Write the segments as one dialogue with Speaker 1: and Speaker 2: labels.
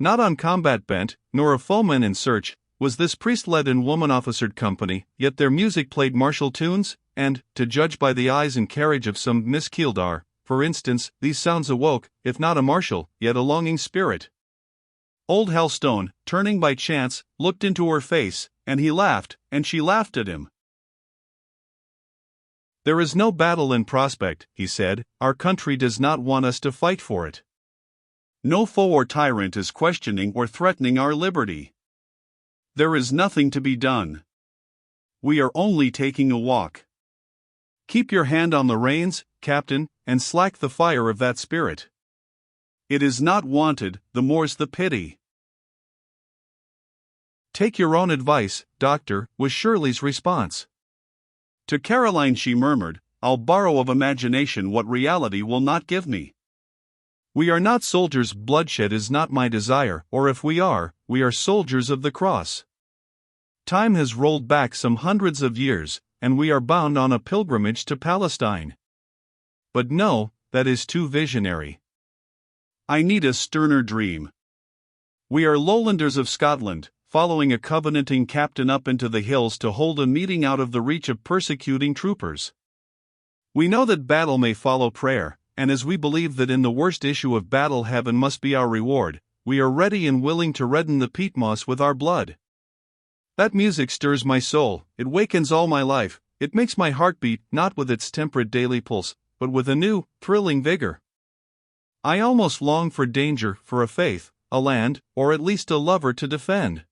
Speaker 1: Not on combat bent, nor a foeman in search, was this priest-led and woman-officered company, yet their music played martial tunes, and, to judge by the eyes and carriage of some Miss Keeldar, for instance, these sounds awoke, if not a martial, yet a longing spirit. Old Helstone, turning by chance, looked into her face, and he laughed, and she laughed at him. "There is no battle in prospect," he said. "Our country does not want us to fight for it. No foe or tyrant is questioning or threatening our liberty. There is nothing to be done. We are only taking a walk. Keep your hand on the reins, Captain, and slack the fire of that spirit. It is not wanted, the more's the pity." "Take your own advice, Doctor," was Shirley's response. To Caroline she murmured, "I'll borrow of imagination what reality will not give me. We are not soldiers, bloodshed is not my desire, or if we are soldiers of the cross. Time has rolled back some hundreds of years, and we are bound on a pilgrimage to Palestine. But no, that is too visionary. I need a sterner dream. We are lowlanders of Scotland, following a covenanting captain up into the hills to hold a meeting out of the reach of persecuting troopers. We know that battle may follow prayer, and as we believe that in the worst issue of battle heaven must be our reward, we are ready and willing to redden the peat moss with our blood. That music stirs my soul, it wakens all my life, it makes my heart beat, not with its temperate daily pulse, but with a new, thrilling vigor. I almost long for danger, for a faith, a land, or at least a lover to defend."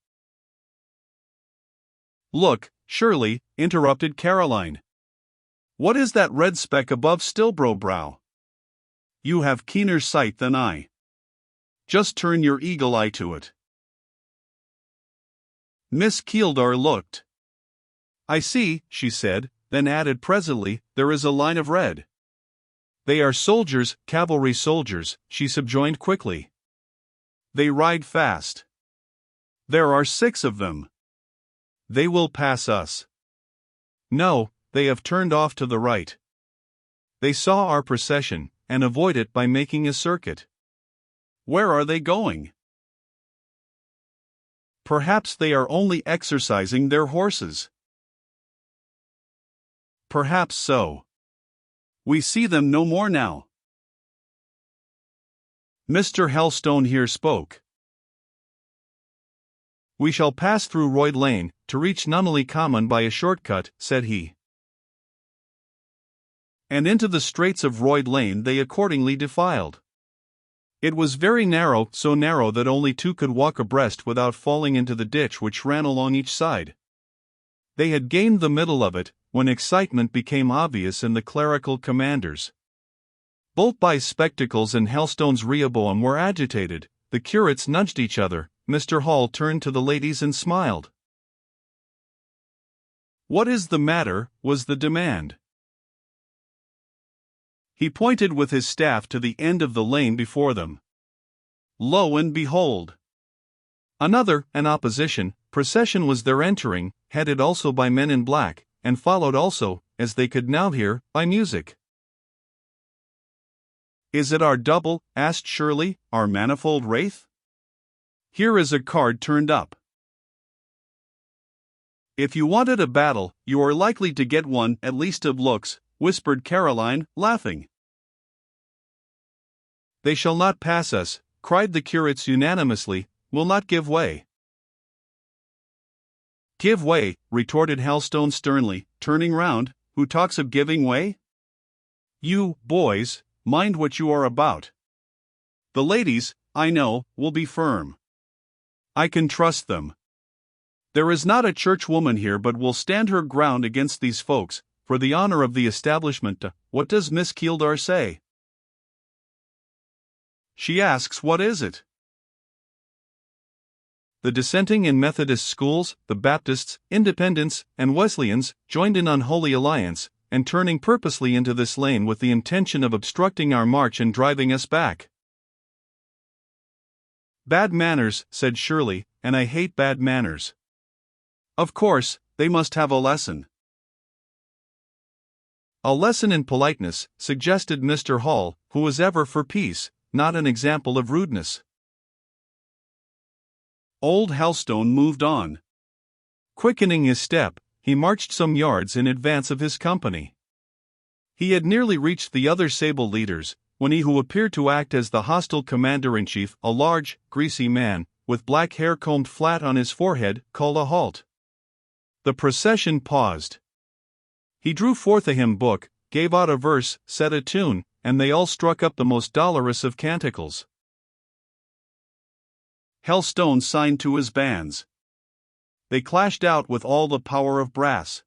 Speaker 1: "Look, Shirley," interrupted Caroline. "What is that red speck above Stilbro Brow? You have keener sight than I. Just turn your eagle eye to it." Miss Keeldar looked. "I see," she said, then added presently, "there is a line of red." "They are soldiers, cavalry soldiers," she subjoined quickly. "They ride fast. There are 6 of them. They will pass us." "No, they have turned off to the right. They saw our procession, and avoid it by making a circuit." "Where are they going?" "Perhaps they are only exercising their horses." "Perhaps so. We see them no more now." Mr. Helstone here spoke. "We shall pass through Royd Lane, to reach Nunneley Common by a short-cut," said he. And into the straits of Royd Lane they accordingly defiled. It was very narrow, so narrow that only 2 could walk abreast without falling into the ditch which ran along each side. They had gained the middle of it, when excitement became obvious in the clerical commanders. Boltby's spectacles and Helstone's Rehoboam were agitated, the curates nudged each other, Mr. Hall turned to the ladies and smiled. "What is the matter?" was the demand. He pointed with his staff to the end of the lane before them. Lo and behold! Another, an opposition, procession was there entering, headed also by men in black, and followed also, as they could now hear, by music. "Is it our double?" asked Shirley, "our manifold wraith? Here is a card turned up." "If you wanted a battle, you are likely to get one, at least of looks," whispered Caroline, laughing. "They shall not pass us," cried the curates unanimously, "will not give way." "Give way," retorted Helstone sternly, turning round, "who talks of giving way? You, boys, mind what you are about. The ladies, I know, will be firm. I can trust them. There is not a churchwoman here but will stand her ground against these folks, for the honor of the establishment. What does Miss Keeldar say?" "She asks what is it?" The dissenting in Methodist schools, the Baptists, Independents, and Wesleyans, joined in unholy alliance, and turning purposely into this lane with the intention of obstructing our march and driving us back. "Bad manners," said Shirley, "and I hate bad manners. Of course, they must have a lesson." "A lesson in politeness," suggested Mr. Hall, who was ever for peace, not an example of rudeness. Old Helstone moved on. Quickening his step, he marched some yards in advance of his company. He had nearly reached the other sable leaders, when he who appeared to act as the hostile commander-in-chief, a large, greasy man, with black hair combed flat on his forehead, called a halt. The procession paused. He drew forth a hymn book, gave out a verse, set a tune, and they all struck up the most dolorous of canticles. Helstone signed to his bands. They clashed out with all the power of brass.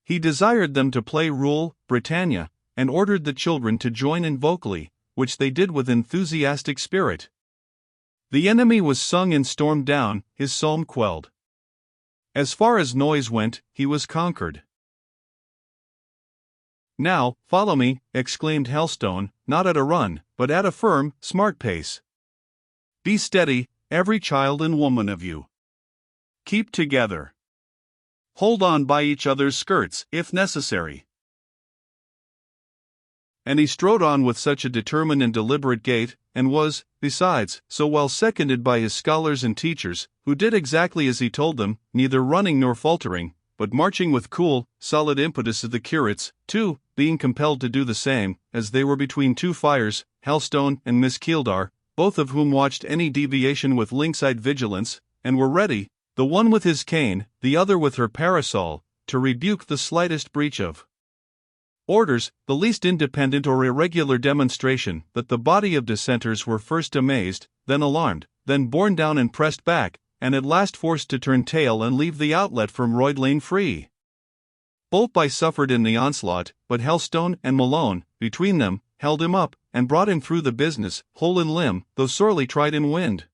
Speaker 1: He desired them to play Rule, Britannia, and ordered the children to join in vocally, which they did with enthusiastic spirit. The enemy was sung and stormed down, his psalm quelled. As far as noise went, he was conquered. "Now, follow me," exclaimed Helstone, not at a run, but at a firm, smart pace. "Be steady, every child and woman of you. Keep together. Hold on by each other's skirts, if necessary." And he strode on with such a determined and deliberate gait, and was, besides, so well seconded by his scholars and teachers, who did exactly as he told them, neither running nor faltering, but marching with cool, solid impetus of the curates, too, being compelled to do the same, as they were between two fires, Helstone and Miss Keeldar, both of whom watched any deviation with lynx-eyed vigilance, and were ready, the one with his cane, the other with her parasol, to rebuke the slightest breach of orders, the least independent or irregular demonstration, that the body of dissenters were first amazed, then alarmed, then borne down and pressed back, and at last forced to turn tail and leave the outlet from Royd Lane free. Boltby suffered in the onslaught, but Helstone and Malone, between them, held him up, and brought him through the business, whole in limb, though sorely tried in wind.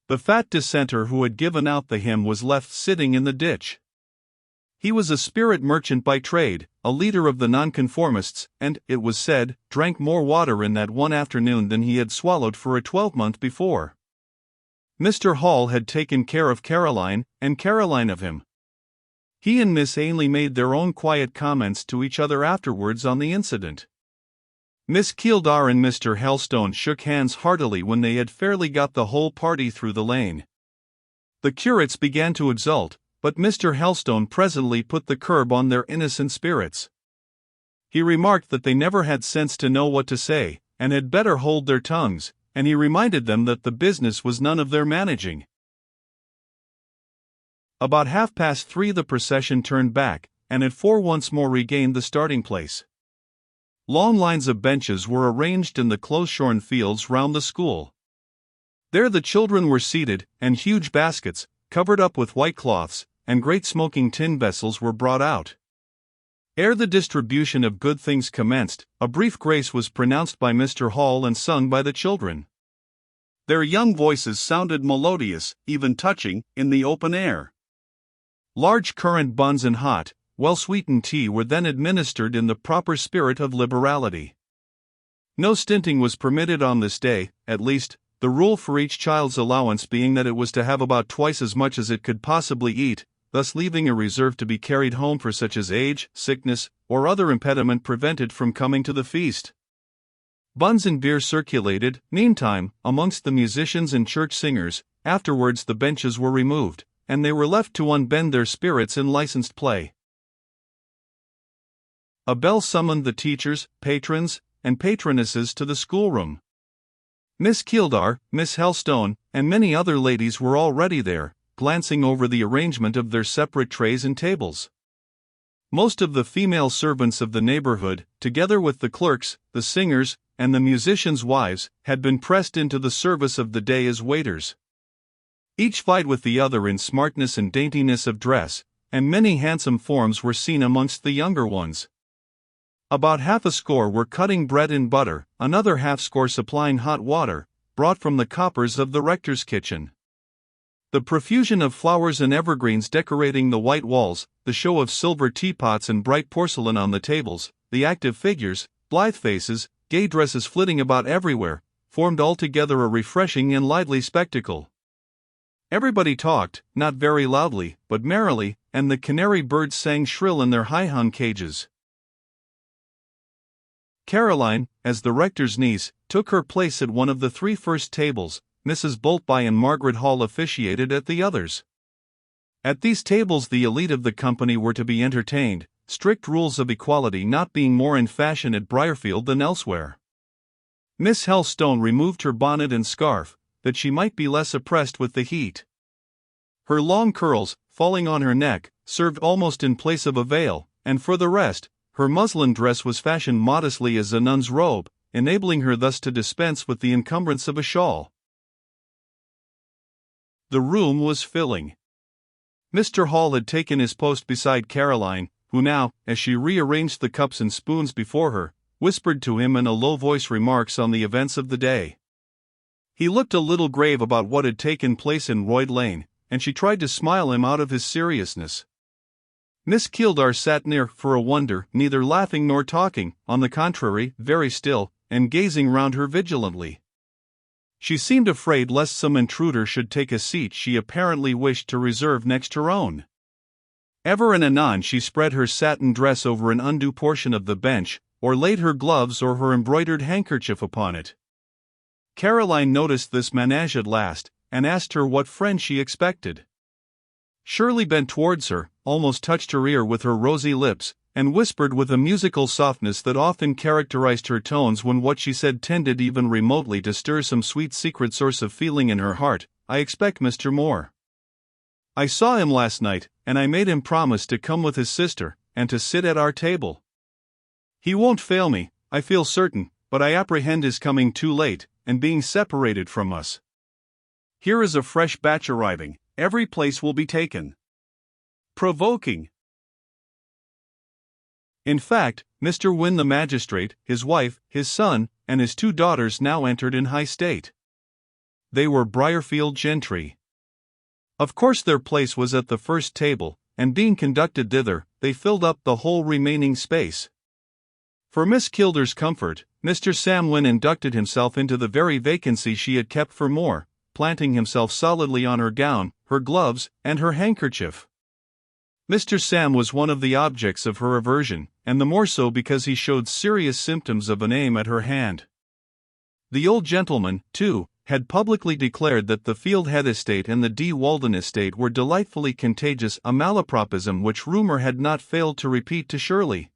Speaker 1: The fat dissenter who had given out the hymn was left sitting in the ditch. He was a spirit merchant by trade, a leader of the nonconformists, and, it was said, drank more water in that one afternoon than he had swallowed for a 12-month before. Mr. Hall had taken care of Caroline, and Caroline of him. He and Miss Ainley made their own quiet comments to each other afterwards on the incident. Miss Keeldar and Mr. Helstone shook hands heartily when they had fairly got the whole party through the lane. The curates began to exult, but Mr. Helstone presently put the curb on their innocent spirits. He remarked that they never had sense to know what to say, and had better hold their tongues, and he reminded them that the business was none of their managing. About 3:30 the procession turned back, and at 4 once more regained the starting place. Long lines of benches were arranged in the close-shorn fields round the school. There the children were seated, and huge baskets, covered up with white cloths, and great smoking tin vessels were brought out. Ere the distribution of good things commenced, a brief grace was pronounced by Mr. Hall and sung by the children. Their young voices sounded melodious, even touching, in the open air. Large currant buns and hot, well-sweetened tea were then administered in the proper spirit of liberality. No stinting was permitted on this day, at least, the rule for each child's allowance being that it was to have about twice as much as it could possibly eat, thus leaving a reserve to be carried home for such as age, sickness, or other impediment prevented from coming to the feast. Buns and beer circulated, meantime, amongst the musicians and church singers. Afterwards the benches were removed, and they were left to unbend their spirits in licensed play. A bell summoned the teachers, patrons, and patronesses to the schoolroom. Miss Keeldar, Miss Helstone, and many other ladies were already there, glancing over the arrangement of their separate trays and tables. Most of the female servants of the neighborhood, together with the clerks, the singers, and the musicians' wives, had been pressed into the service of the day as waiters. Each vied with the other in smartness and daintiness of dress, and many handsome forms were seen amongst the younger ones. About 60 were cutting bread and butter, another 60 supplying hot water, brought from the coppers of the rector's kitchen. The profusion of flowers and evergreens decorating the white walls, the show of silver teapots and bright porcelain on the tables, the active figures, blithe faces, gay dresses flitting about everywhere, formed altogether a refreshing and lively spectacle. Everybody talked, not very loudly, but merrily, and the canary birds sang shrill in their high-hung cages. Caroline, as the rector's niece, took her place at one of the 3 first tables, Mrs. Boltby and Margaret Hall officiated at the others. At these tables the elite of the company were to be entertained, strict rules of equality not being more in fashion at Briarfield than elsewhere. Miss Helstone removed her bonnet and scarf, that she might be less oppressed with the heat. Her long curls, falling on her neck, served almost in place of a veil, and for the rest, her muslin dress was fashioned modestly as a nun's robe, enabling her thus to dispense with the encumbrance of a shawl. The room was filling. Mr. Hall had taken his post beside Caroline, who now, as she rearranged the cups and spoons before her, whispered to him in a low voice remarks on the events of the day. He looked a little grave about what had taken place in Royd Lane, and she tried to smile him out of his seriousness. Miss Keeldar sat near, for a wonder, neither laughing nor talking, on the contrary, very still, and gazing round her vigilantly. She seemed afraid lest some intruder should take a seat she apparently wished to reserve next her own. Ever and anon she spread her satin dress over an undue portion of the bench, or laid her gloves or her embroidered handkerchief upon it. Caroline noticed this manège at last, and asked her what friend she expected. Shirley bent towards her, almost touched her ear with her rosy lips, and whispered with a musical softness that often characterized her tones when what she said tended even remotely to stir some sweet secret source of feeling in her heart, "I expect Mr. Moore. I saw him last night, and I made him promise to come with his sister, and to sit at our table. He won't fail me, I feel certain, but I apprehend his coming too late, and being separated from us. Here is a fresh batch arriving, every place will be taken. Provoking! In fact, Mr. Wynne the magistrate, his wife, his son, and his 2 daughters now entered in high state. They were Briarfield gentry. Of course their place was at the first table, and being conducted thither, they filled up the whole remaining space. For Miss Keeldar's comfort, Mr. Sam Wynne inducted himself into the very vacancy she had kept for Moore, planting himself solidly on her gown, her gloves, and her handkerchief. Mr. Sam was one of the objects of her aversion, and the more so because he showed serious symptoms of an aim at her hand. The old gentleman, too, had publicly declared that the Field Head estate and the D. Walden estate were delightfully contagious, a malapropism which rumor had not failed to repeat to Shirley.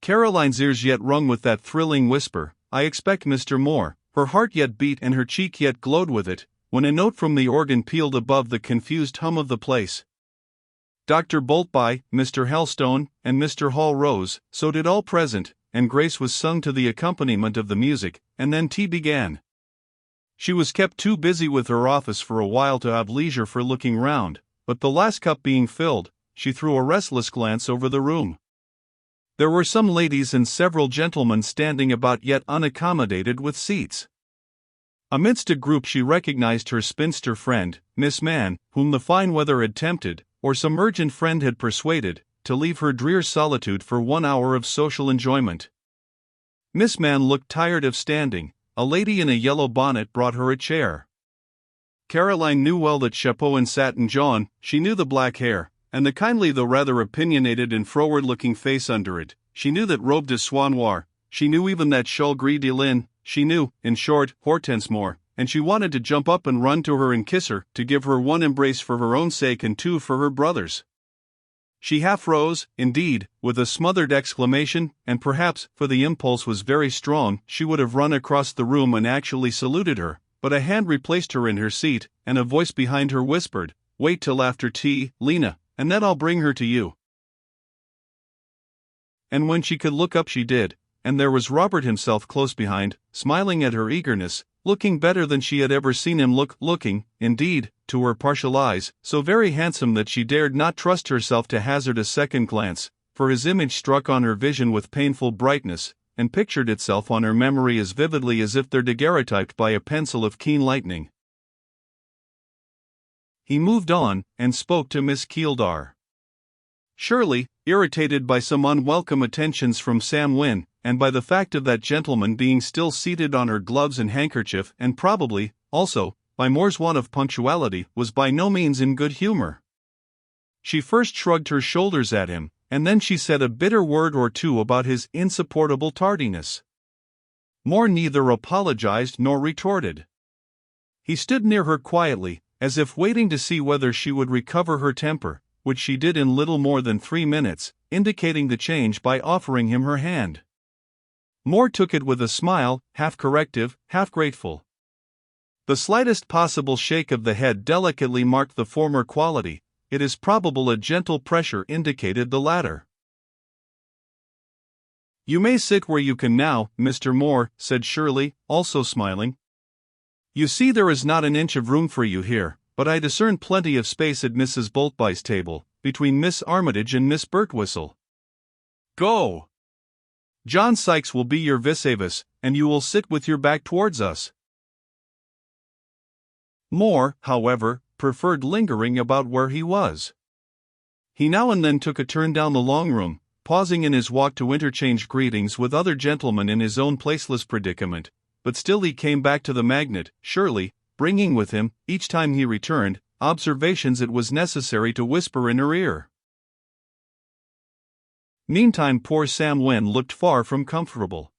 Speaker 1: Caroline's ears yet rung with that thrilling whisper, "I expect Mr. Moore," her heart yet beat and her cheek yet glowed with it, when a note from the organ pealed above the confused hum of the place. Dr. Boltby, Mr. Helstone, and Mr. Hall rose, so did all present, and grace was sung to the accompaniment of the music, and then tea began. She was kept too busy with her office for a while to have leisure for looking round, but the last cup being filled, she threw a restless glance over the room. There were some ladies and several gentlemen standing about yet unaccommodated with seats. Amidst a group she recognized her spinster friend, Miss Mann, whom the fine weather had tempted, or some urgent friend had persuaded, to leave her drear solitude for 1 hour of social enjoyment. Miss Mann looked tired of standing. A lady in a yellow bonnet brought her a chair. Caroline knew well that chapeau and satin jaune, she knew the black hair, and the kindly though rather opinionated and froward-looking face under it, she knew that robe de soie noire, she knew even that shawl gris de lin, she knew, in short, Hortense Moore, and she wanted to jump up and run to her and kiss her, to give her 1 embrace for her own sake and 2 for her brother's. She half rose, indeed, with a smothered exclamation, and perhaps, for the impulse was very strong, she would have run across the room and actually saluted her, but a hand replaced her in her seat, and a voice behind her whispered, "Wait till after tea, Lena, and then I'll bring her to you." And when she could look up she did, and there was Robert himself close behind, smiling at her eagerness, looking better than she had ever seen him looking, indeed, to her partial eyes, so very handsome that she dared not trust herself to hazard a second glance, for his image struck on her vision with painful brightness, and pictured itself on her memory as vividly as if daguerreotyped by a pencil of keen lightning. He moved on, and spoke to Miss Keeldar. Shirley, irritated by some unwelcome attentions from Sam Wynne, and by the fact of that gentleman being still seated on her gloves and handkerchief, and probably, also, by Moore's want of punctuality, was by no means in good humor. She first shrugged her shoulders at him, and then she said a bitter word or two about his insupportable tardiness. Moore neither apologized nor retorted. He stood near her quietly, as if waiting to see whether she would recover her temper, which she did in little more than 3 minutes, indicating the change by offering him her hand. Moore took it with a smile, half corrective, half grateful. The slightest possible shake of the head delicately marked the former quality. It is probable a gentle pressure indicated the latter. "You may sit where you can now, Mr. Moore," said Shirley, also smiling. "You see there is not an inch of room for you here, but I discern plenty of space at Mrs. Boltby's table, between Miss Armitage and Miss Birtwistle. Go! John Sykes will be your vis-a-vis, and you will sit with your back towards us." Moore, however, preferred lingering about where he was. He now and then took a turn down the long room, pausing in his walk to interchange greetings with other gentlemen in his own placeless predicament, but still he came back to the magnet, Shirley, bringing with him, each time he returned, observations it was necessary to whisper in her ear. Meantime poor Sam Wynne looked far from comfortable.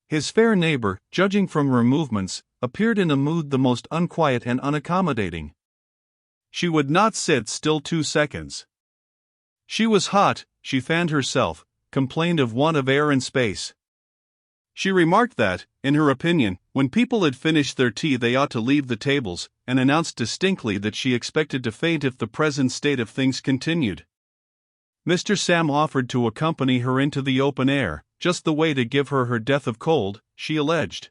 Speaker 1: His fair neighbor, judging from her movements, appeared in a mood the most unquiet and unaccommodating. She would not sit still 2 seconds. She was hot, she fanned herself, complained of want of air and space. She remarked that, in her opinion, when people had finished their tea they ought to leave the tables, and announced distinctly that she expected to faint if the present state of things continued. Mr. Sam offered to accompany her into the open air, just the way to give her her death of cold, she alleged.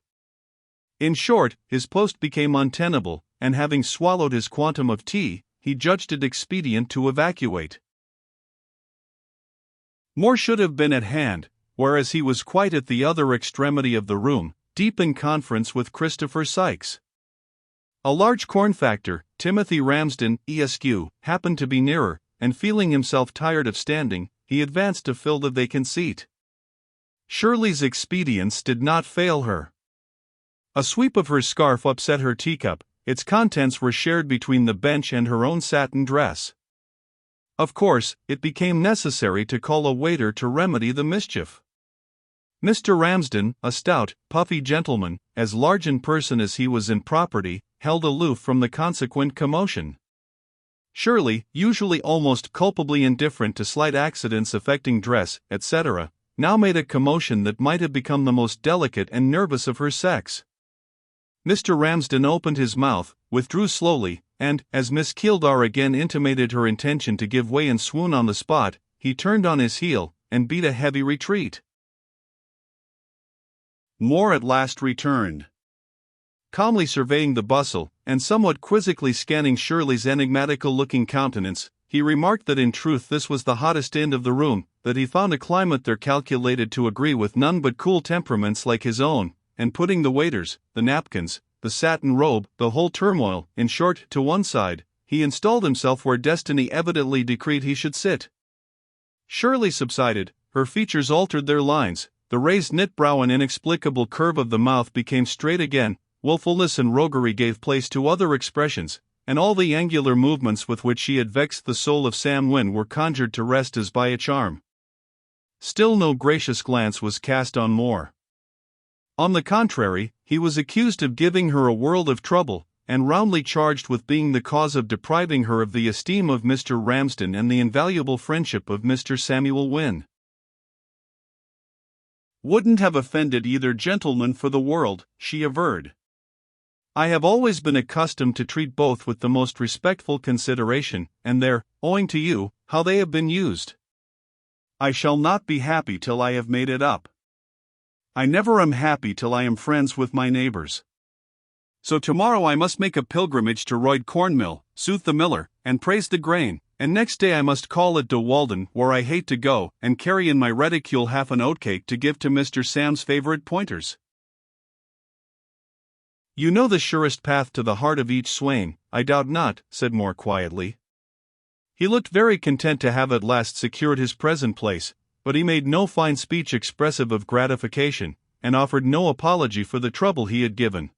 Speaker 1: In short, his post became untenable, and having swallowed his quantum of tea, he judged it expedient to evacuate. Moore should have been at hand, whereas he was quite at the other extremity of the room, deep in conference with Christopher Sykes. A large corn factor, Timothy Ramsden, Esq., happened to be nearer, and feeling himself tired of standing, he advanced to fill the vacant seat. Shirley's expedients did not fail her. A sweep of her scarf upset her teacup, its contents were shared between the bench and her own satin dress. Of course, it became necessary to call a waiter to remedy the mischief. Mr. Ramsden, a stout, puffy gentleman, as large in person as he was in property, held aloof from the consequent commotion. Shirley, usually almost culpably indifferent to slight accidents affecting dress, etc., now made a commotion that might have become the most delicate and nervous of her sex. Mr. Ramsden opened his mouth, withdrew slowly, and, as Miss Keeldar again intimated her intention to give way and swoon on the spot, he turned on his heel, and beat a heavy retreat. Moore at last returned. Calmly surveying the bustle, and somewhat quizzically scanning Shirley's enigmatical-looking countenance, he remarked that in truth this was the hottest end of the room, that he found a climate there calculated to agree with none but cool temperaments like his own, and putting the waiters, the napkins, the satin robe, the whole turmoil, in short, to one side, he installed himself where destiny evidently decreed he should sit. Shirley subsided, her features altered their lines, the raised knit brow and inexplicable curve of the mouth became straight again, wilfulness and roguery gave place to other expressions, and all the angular movements with which she had vexed the soul of Sam Wynne were conjured to rest as by a charm. Still no gracious glance was cast on Moore. On the contrary, he was accused of giving her a world of trouble, and roundly charged with being the cause of depriving her of the esteem of Mr. Ramsden and the invaluable friendship of Mr. Samuel Wynne. "Wouldn't have offended either gentleman for the world," she averred. "I have always been accustomed to treat both with the most respectful consideration, and they're, owing to you, how they have been used. I shall not be happy till I have made it up. I never am happy till I am friends with my neighbors. So tomorrow I must make a pilgrimage to Royd Cornmill, soothe the miller, and praise the grain, and next day I must call at De Walden, where I hate to go, and carry in my reticule half an oatcake to give to Mr. Sam's favorite pointers. You know the surest path to the heart of each swain, I doubt not," said Moore quietly. He looked very content to have at last secured his present place, but he made no fine speech expressive of gratification, and offered no apology for the trouble he had given.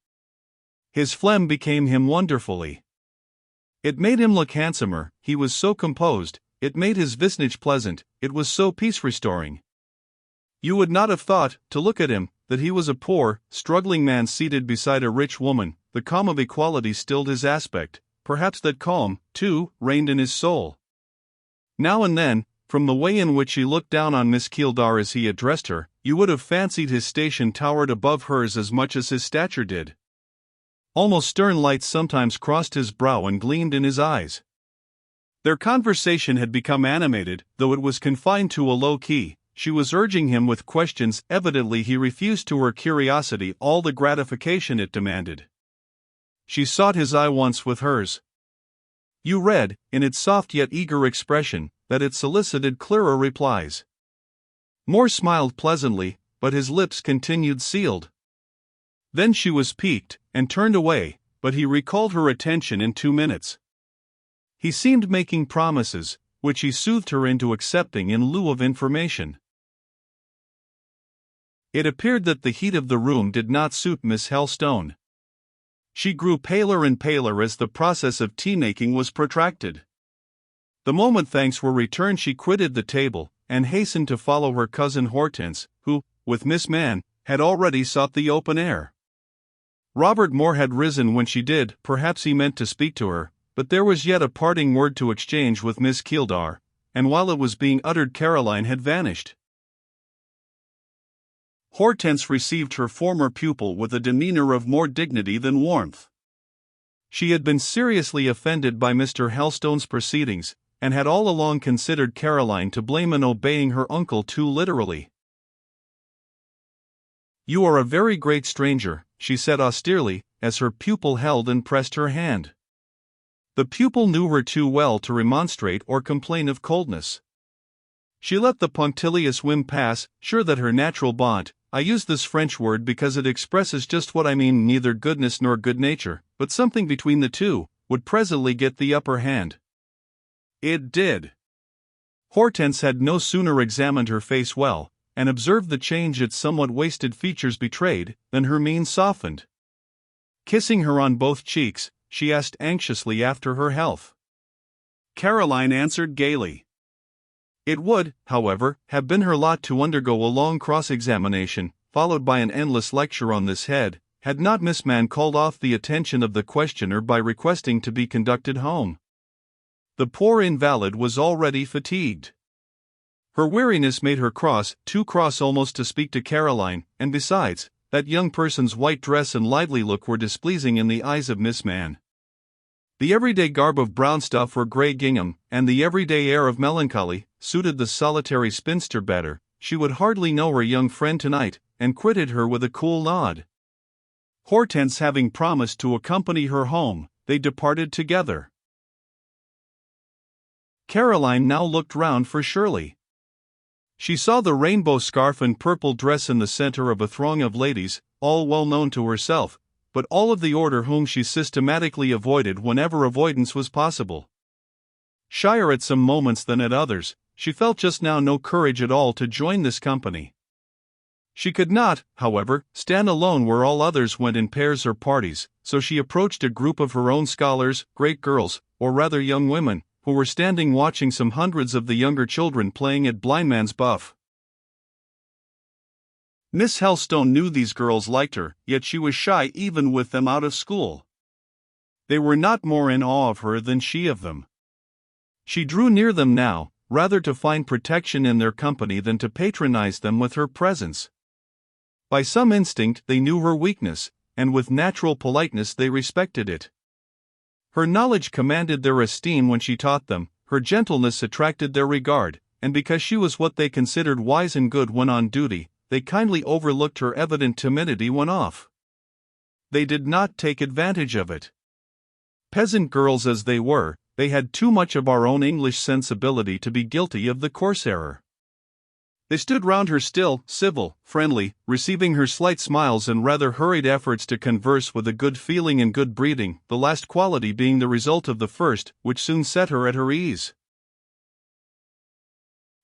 Speaker 1: His phlegm became him wonderfully. It made him look handsomer, he was so composed, it made his visage pleasant, it was so peace-restoring. You would not have thought, to look at him, that he was a poor, struggling man seated beside a rich woman. The calm of equality stilled his aspect. Perhaps that calm, too, reigned in his soul. Now and then, from the way in which he looked down on Miss Keeldar as he addressed her, you would have fancied his station towered above hers as much as his stature did. Almost stern lights sometimes crossed his brow and gleamed in his eyes. Their conversation had become animated, though it was confined to a low key. She was urging him with questions. Evidently he refused to her curiosity all the gratification it demanded. She sought his eye once with hers. You read, in its soft yet eager expression, that it solicited clearer replies. Moore smiled pleasantly, but his lips continued sealed. Then she was piqued, and turned away, but he recalled her attention in 2 minutes. He seemed making promises, which he soothed her into accepting in lieu of information. It appeared that the heat of the room did not suit Miss Helstone. She grew paler and paler as the process of tea-making was protracted. The moment thanks were returned she quitted the table, and hastened to follow her cousin Hortense, who, with Miss Mann, had already sought the open air. Robert Moore had risen when she did. Perhaps he meant to speak to her, but there was yet a parting word to exchange with Miss Keeldar, and while it was being uttered Caroline had vanished. Hortense received her former pupil with a demeanor of more dignity than warmth. She had been seriously offended by Mr. Helstone's proceedings, and had all along considered Caroline to blame in obeying her uncle too literally. "You are a very great stranger," she said austerely, as her pupil held and pressed her hand. The pupil knew her too well to remonstrate or complain of coldness. She let the punctilious whim pass, sure that her natural bond, I use this French word because it expresses just what I mean, neither goodness nor good nature, but something between the two, would presently get the upper hand. It did. Hortense had no sooner examined her face well, and observed the change its somewhat wasted features betrayed, than her mien softened. Kissing her on both cheeks, she asked anxiously after her health. Caroline answered gaily. It would, however, have been her lot to undergo a long cross-examination, followed by an endless lecture on this head, had not Miss Mann called off the attention of the questioner by requesting to be conducted home. The poor invalid was already fatigued. Her weariness made her cross, too cross almost to speak to Caroline, and besides, that young person's white dress and lively look were displeasing in the eyes of Miss Mann. The everyday garb of brown stuff or grey gingham, and the everyday air of melancholy, suited the solitary spinster better. She would hardly know her young friend tonight, and quitted her with a cool nod. Hortense having promised to accompany her home, they departed together. Caroline now looked round for Shirley. She saw the rainbow scarf and purple dress in the center of a throng of ladies, all well known to herself, but all of the order whom she systematically avoided whenever avoidance was possible. Shyer at some moments than at others, she felt just now no courage at all to join this company. She could not, however, stand alone where all others went in pairs or parties, so she approached a group of her own scholars, great girls, or rather young women, who were standing watching some hundreds of the younger children playing at blindman's buff. Miss Helstone knew these girls liked her, yet she was shy even with them out of school. They were not more in awe of her than she of them. She drew near them now, rather to find protection in their company than to patronize them with her presence. By some instinct they knew her weakness, and with natural politeness they respected it. Her knowledge commanded their esteem when she taught them, her gentleness attracted their regard, and because she was what they considered wise and good when on duty, they kindly overlooked her evident timidity when off. They did not take advantage of it. Peasant girls as they were, they had too much of our own English sensibility to be guilty of the coarse error. They stood round her still, civil, friendly, receiving her slight smiles and rather hurried efforts to converse with a good feeling and good breeding, the last quality being the result of the first, which soon set her at her ease.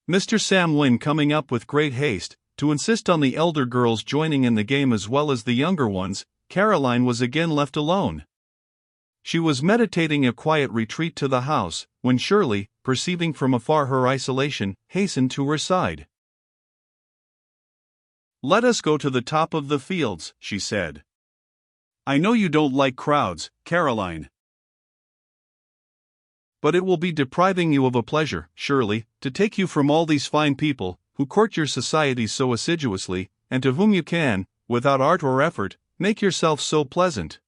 Speaker 1: Mr. Sam Wynne coming up with great haste, to insist on the elder girls joining in the game as well as the younger ones, Caroline was again left alone. She was meditating a quiet retreat to the house, when Shirley, perceiving from afar her isolation, hastened to her side. Let us go to the top of the fields, she said. I know you don't like crowds, Caroline. But it will be depriving you of a pleasure, Shirley, to take you from all these fine people, who court your society so assiduously, and to whom you can, without art or effort, make yourself so pleasant.